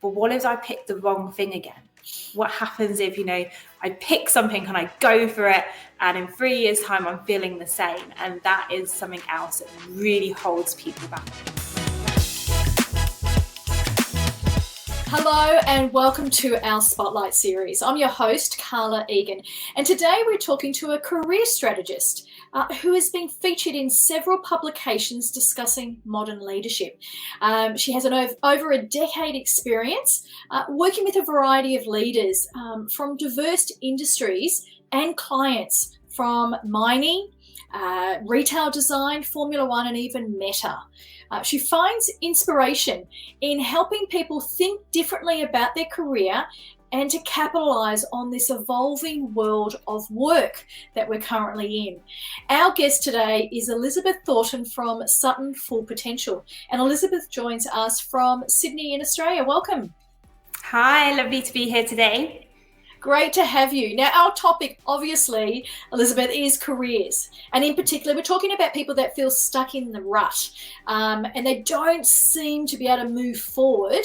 but what if I pick the wrong thing again? What happens if, I pick something and I go for it, and in 3 years' time, I'm feeling the same? And that is something else that really holds people back. Hello and welcome to our Spotlight series. I'm your host, Carla, Egan, and today we're talking to a career strategist who has been featured in several publications discussing modern leadership. She has over a decade experience working with a variety of leaders from diverse industries and clients from mining, retail design, Formula One, and even Meta. She finds inspiration in helping people think differently about their career and to capitalise on this evolving world of work that we're currently in. Our guest today is Elizabeth Houghton from Sutton Full Potential. And Elizabeth joins us from Sydney in Australia. Welcome. Hi, lovely to be here today. Great to have you. Now, our topic, obviously, Elizabeth, is careers. And in particular, we're talking about people that feel stuck in the rut and they don't seem to be able to move forward,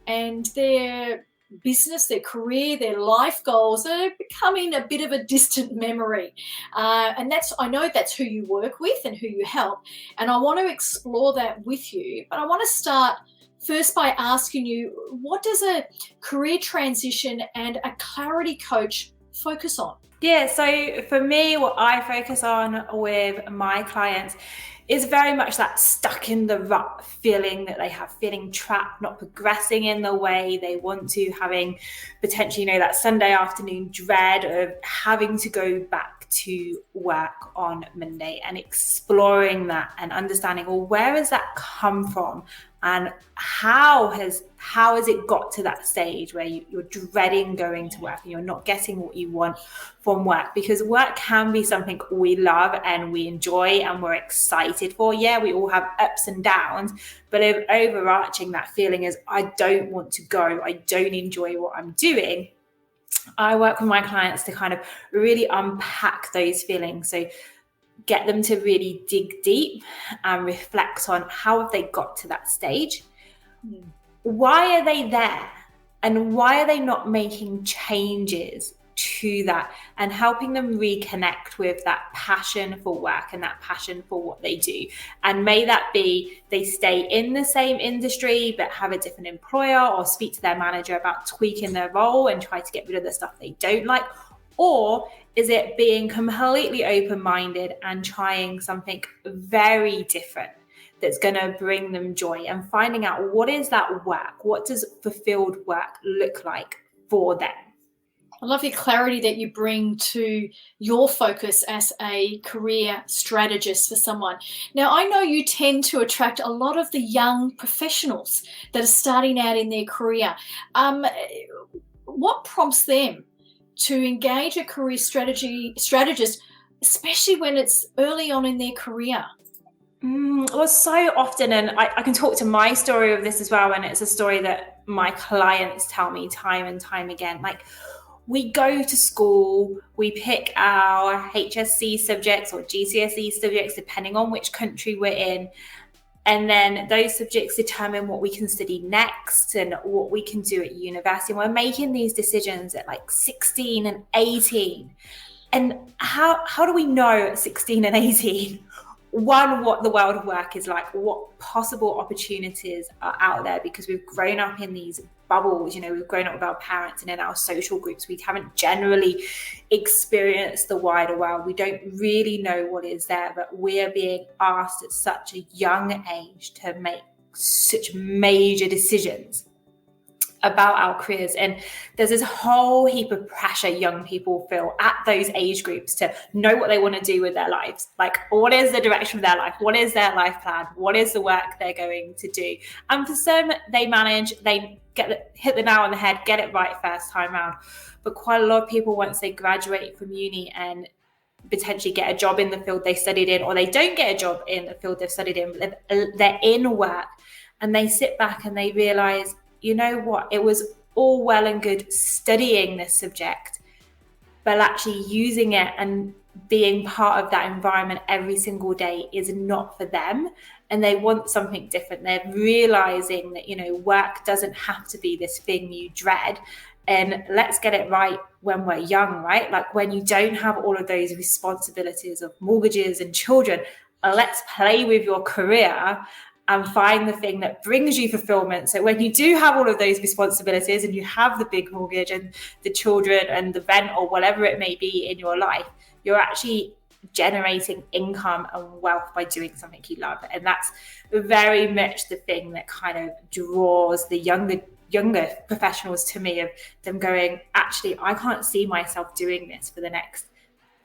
and their business, their career, their life goals are becoming a bit of a distant memory. And I know that's who you work with and who you help. And I want to explore that with you. But I want to start first by asking you, what does a career transition and a clarity coach focus on? Yeah, so for me, what I focus on with my clients is very much that stuck in the rut feeling that they have, feeling trapped, not progressing in the way they want to, having potentially, that Sunday afternoon dread of having to go back to work on Monday, and exploring that and understanding, well, where has that come from? And how has it got to that stage where you're dreading going to work and you're not getting what you want from work? Because work can be something we love and we enjoy and we're excited for. Yeah, we all have ups and downs, but if overarching that feeling is, I don't want to go, I don't enjoy what I'm doing, I work with my clients to kind of really unpack those feelings. So get them to really dig deep and reflect on how have they got to that stage? Why are they there? And why are they not making changes to that, and helping them reconnect with that passion for work and that passion for what they do? And may that be they stay in the same industry but have a different employer, or speak to their manager about tweaking their role and try to get rid of the stuff they don't like. Or is it being completely open-minded and trying something very different that's going to bring them joy, and finding out what is that work? What does fulfilled work look like for them? I love the clarity that you bring to your focus as a career strategist for someone. Now, I know you tend to attract a lot of the young professionals that are starting out in their career. What prompts them to engage a career strategist, especially when it's early on in their career? Well, so often, and I can talk to my story of this as well, and it's a story that my clients tell me time and time again. Like, we go to school, we pick our HSC subjects or GCSE subjects, depending on which country we're in. And then those subjects determine what we can study next and what we can do at university. And we're making these decisions at like 16 and 18. And how do we know at 16 and 18, one, what the world of work is like, what possible opportunities are out there? Because we've grown up in these bubbles, we've grown up with our parents and in our social groups. We haven't generally experienced the wider world. We don't really know what is there, but we're being asked at such a young age to make such major decisions about our careers. And there's this whole heap of pressure young people feel at those age groups to know what they want to do with their lives. Like, what is the direction of their life? What is their life plan? What is the work they're going to do? And for some, they hit the nail on the head, get it right first time round. But quite a lot of people, once they graduate from uni and potentially get a job in the field they studied in, or they don't get a job in the field they've studied in, but they're in work, and they sit back and they realize, you know what, it was all well and good studying this subject, but actually using it and being part of that environment every single day is not for them. and they want something different. They're realizing that, work doesn't have to be this thing you dread. And let's get it right when we're young, right? Like when you don't have all of those responsibilities of mortgages and children, let's play with your career and find the thing that brings you fulfillment. So when you do have all of those responsibilities and you have the big mortgage and the children and the rent or whatever it may be in your life, you're actually generating income and wealth by doing something you love. And that's very much the thing that kind of draws the younger professionals to me, of them going, actually, I can't see myself doing this for the next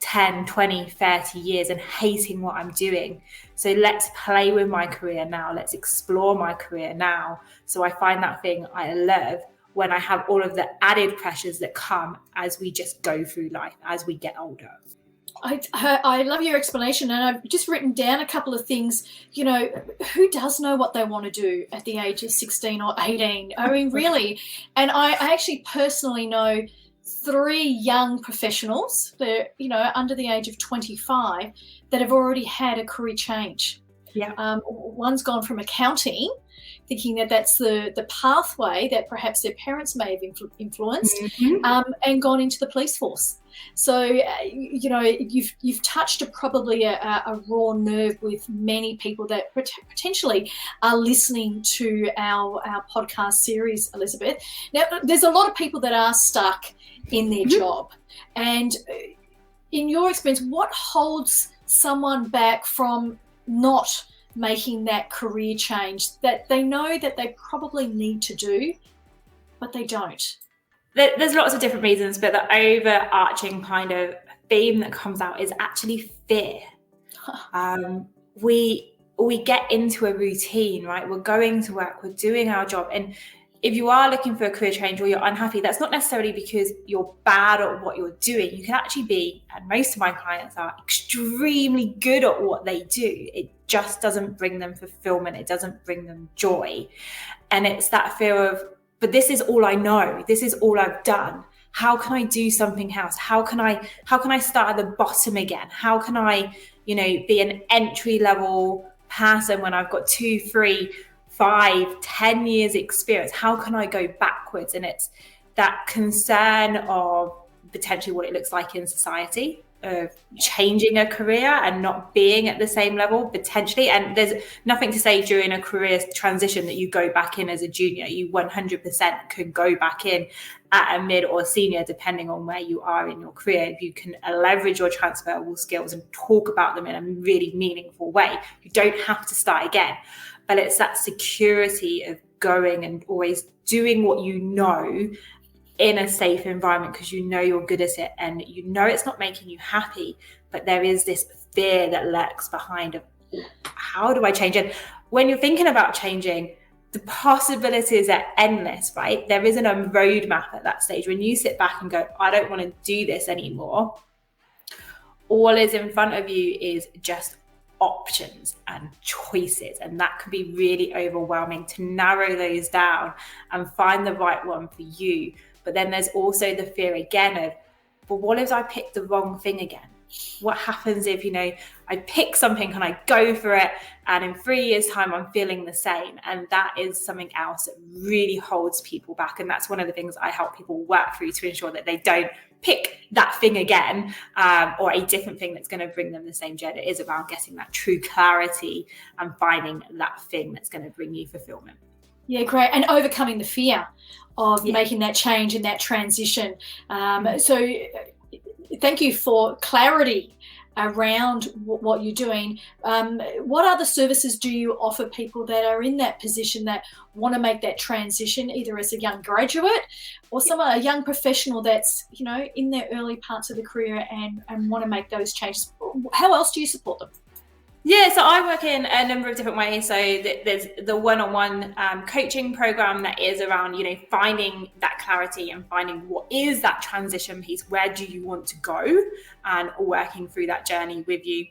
10, 20, 30 years and hating what I'm doing. So let's play with my career now. Let's explore my career now. So I find that thing I love when I have all of the added pressures that come as we just go through life, as we get older. I love your explanation, and I've just written down a couple of things. Who does know what they want to do at the age of 16 or 18? I mean, really. And I actually personally know 3 young professionals that, under the age of 25, that have already had a career change. Yeah. One's gone from accounting, thinking that that's the pathway that perhaps their parents may have influenced, and gone into the police force. So, you've touched probably a raw nerve with many people that potentially are listening to our podcast series, Elizabeth. Now, there's a lot of people that are stuck in their job. And in your experience, what holds someone back from not making that career change that they know that they probably need to do, but they don't? There's lots of different reasons, but the overarching kind of theme that comes out is actually fear. We get into a routine, right? We're going to work, we're doing our job. And if you are looking for a career change or you're unhappy, that's not necessarily because you're bad at what you're doing. You can actually be, and most of my clients are, extremely good at what they do. It just doesn't bring them fulfillment. It doesn't bring them joy. And it's that fear of, but this is all I know. This is all I've done. How can I do something else? How can I start at the bottom again? How can I, be an entry level person when I've got 2, 3, 5, 10 years experience? How can I go backwards? And it's that concern of potentially what it looks like in society, of changing a career and not being at the same level potentially. And there's nothing to say during a career transition that you go back in as a junior. You 100% can go back in at a mid or senior, depending on where you are in your career. If you can leverage your transferable skills and talk about them in a really meaningful way, you don't have to start again. But it's that security of going and always doing what you know in a safe environment, because you're good at it and it's not making you happy, but there is this fear that lurks behind of, how do I change it? When you're thinking about changing, the possibilities are endless, right? There isn't a roadmap at that stage. When you sit back and go, I don't want to do this anymore, all is in front of you is just options and choices, and that can be really overwhelming to narrow those down and find the right one for you. But then there's also the fear again of, but what if I pick the wrong thing again? What happens if, I pick something and I go for it, and in 3 years' time, I'm feeling the same? And that is something else that really holds people back. And that's one of the things I help people work through to ensure that they don't pick that thing again, or a different thing that's going to bring them the same joy. It is about getting that true clarity and finding that thing that's going to bring you fulfillment. Yeah, great. And overcoming the fear of making that change and that transition. So thank you for clarity around what you're doing. What other services do you offer people that are in that position that want to make that transition, either as a young graduate or a young professional that's, in their early parts of the career and want to make those changes? How else do you support them? Yeah, so I work in a number of different ways. So there's the one-on-one coaching program that is around, finding that clarity and finding what is that transition piece. Where do you want to go? And working through that journey with you.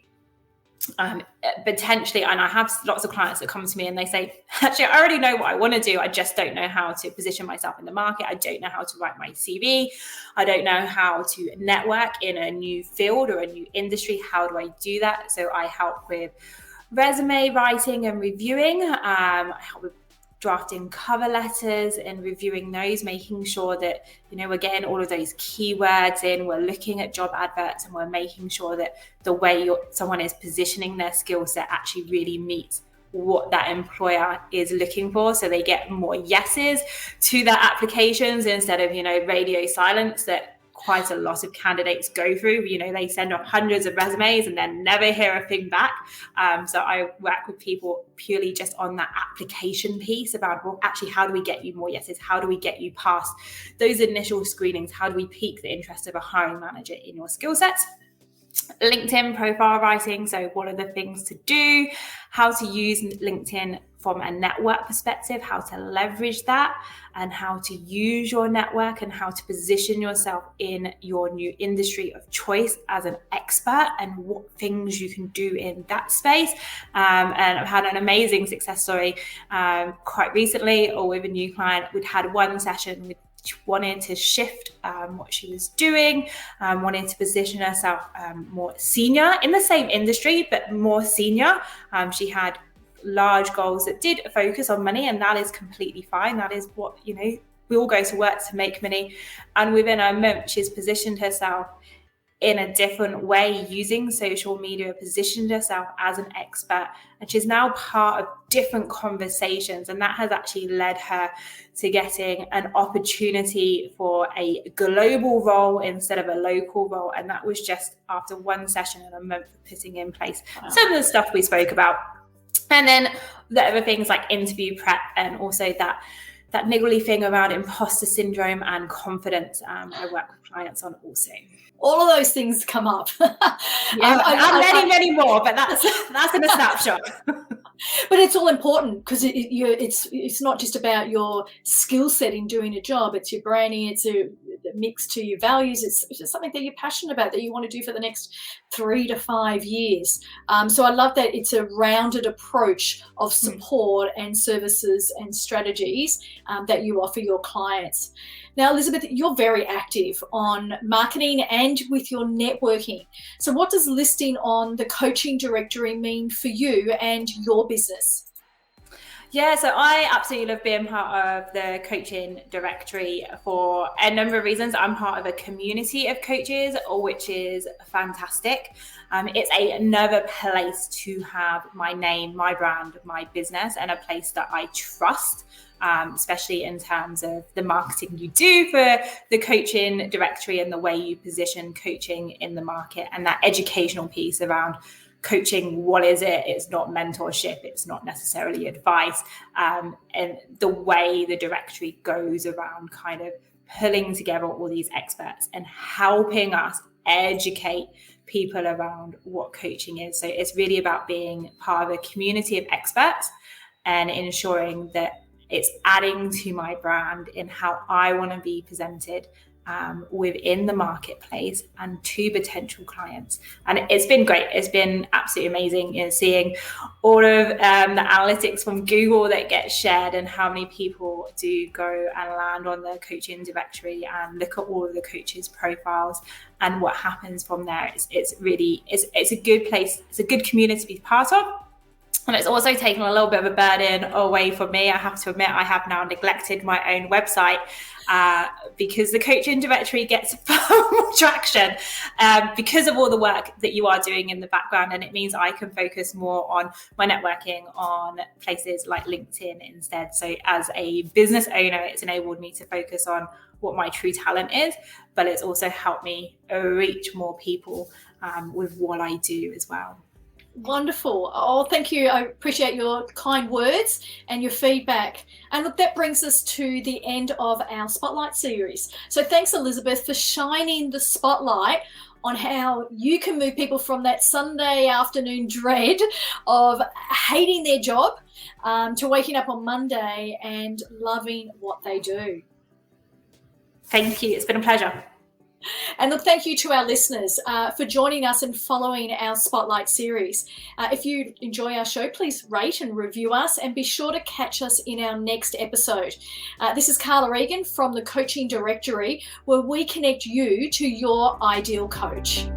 Potentially, and I have lots of clients that come to me and they say, actually, I already know what I want to do. I just don't know how to position myself in the market. I don't know how to write my CV. I don't know how to network in a new field or a new industry. How do I do that? So I help with resume writing and reviewing. I help with drafting cover letters and reviewing those, making sure that, we're getting all of those keywords in, we're looking at job adverts, and we're making sure that the way someone is positioning their skill set actually really meets what that employer is looking for, so they get more yeses to their applications instead of radio silence that quite a lot of candidates go through. They send off hundreds of resumes and then never hear a thing back. So I work with people purely just on that application piece about, well, actually, how do we get you more yeses? How do we get you past those initial screenings? How do we pique the interest of a hiring manager in your skill sets? LinkedIn profile writing. So what are the things to do? How to use LinkedIn from a network perspective, how to leverage that, and how to use your network, and how to position yourself in your new industry of choice as an expert, and what things you can do in that space. And I've had an amazing success story quite recently, or with a new client. We'd had one session with wanted to shift what she was doing, wanted to position herself more senior in the same industry, but more senior. She had large goals that did focus on money, and that is completely fine. That is what, we all go to work to make money. And within a month, she's positioned herself in a different way using social media, positioned herself as an expert, and she's now part of different conversations. And that has actually led her to getting an opportunity for a global role instead of a local role. And that was just after one session and a month of putting in place some of the stuff we spoke about. And then the other things like interview prep, and also that niggly thing around imposter syndrome and confidence. I work with clients on also. All of those things come up. And many more, but that's in a snapshot. But it's all important, because it's not just about your skill set in doing a job. It's your branding. It's a mix to your values. It's just something that you're passionate about, that you want to do for the next 3 to 5 years. So I love that it's a rounded approach of support and services and strategies that you offer your clients. Now, Elizabeth, you're very active on marketing and with your networking. So what does listing on the coaching directory mean for you and your business? Yeah, so I absolutely love being part of the coaching directory for a number of reasons. I'm part of a community of coaches, which is fantastic. It's another place to have my name, my brand, my business, and a place that I trust. Especially in terms of the marketing you do for the coaching directory and the way you position coaching in the market, and that educational piece around coaching. What is it? It's not mentorship. It's not necessarily advice. And the way the directory goes around kind of pulling together all these experts and helping us educate people around what coaching is. So it's really about being part of a community of experts and ensuring that it's adding to my brand in how I want to be presented within the marketplace and to potential clients. And it's been great. It's been absolutely amazing, seeing all of the analytics from Google that get shared, and how many people do go and land on the coaching directory and look at all of the coaches' profiles and what happens from there. It's a good place. It's a good community to be part of. And it's also taken a little bit of a burden away from me. I have to admit, I have now neglected my own website because the coaching directory gets far more traction because of all the work that you are doing in the background. And it means I can focus more on my networking on places like LinkedIn instead. So as a business owner, it's enabled me to focus on what my true talent is, but it's also helped me reach more people with what I do as well. Wonderful. Oh, thank you. I appreciate your kind words and your feedback. And look, that brings us to the end of our Spotlight series. So thanks, Elizabeth, for shining the spotlight on how you can move people from that Sunday afternoon dread of hating their job to waking up on Monday and loving what they do. Thank you. It's been a pleasure. And look, thank you to our listeners for joining us and following our Spotlight series. If you enjoy our show, please rate and review us, and be sure to catch us in our next episode. This is Carla Egan from the Coaching Directory, where we connect you to your ideal coach.